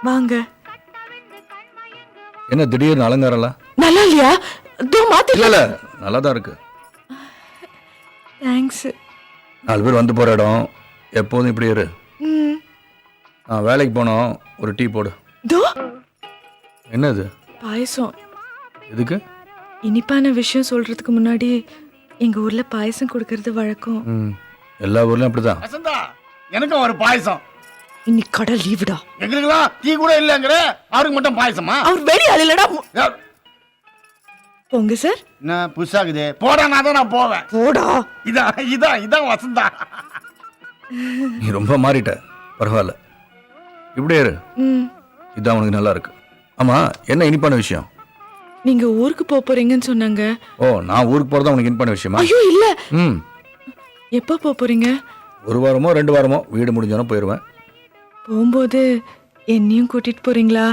வாங்க. என்ன திடீர்னு அலங்காரம்லாம்? நல்லா இல்லையா? தோ மாத்தி. இல்ல நல்லா தான் இருக்கு. தேங்க்ஸ். 4 பேர் வந்து போற இடம், எப்போதும் இப்படி இரு. நான் வேலைக்கு போனோம், ஒரு டீ போடு. தோ என்னது? பாயசம். எதுக்கு? இனிப்பான விஷயம் சொல்றதுக்கு முன்னாடி எங்க ஊர்ல பாயசம் கொடுக்கறது வழக்கம். எல்லா ஊர்லயும் அப்படிதான். வசந்தா, எனக்கும் ஒரு பாயசம். இன்னைக்கு கடை லீவுடா. எங்களுக்குலாம் டீ கூட இல்லங்கிற, அவருக்கு மட்டும் பாயசமா? அவர் வெளி ஆளுலடா. போங்க சார். என்ன புதுசாகுது? போடா, நான் போவேன். போடா. இதான் வசந்தா. நீ ரொம்ப மாறிட்ட. பரவாயில்ல, இப்படியே இரு. இதான் உனக்கு நல்லா இருக்கு. ஆமா, என்ன இனிப்பான விஷயம்? நீங்க ஊருக்கு போறீங்கன்னு சொன்னாங்க. ஓ, நான் ஊருக்கு போறதா உனக்கு இனிப்பான விஷயமா? ஐயோ இல்ல. எப்ப போறீங்க? 1 வாரமோ 2 வாரமோ, வீடு முடிஞ்சோன்னா போயிடுவேன். போகும்போது என்னையும் கூட்டிட்டு போறீங்களா?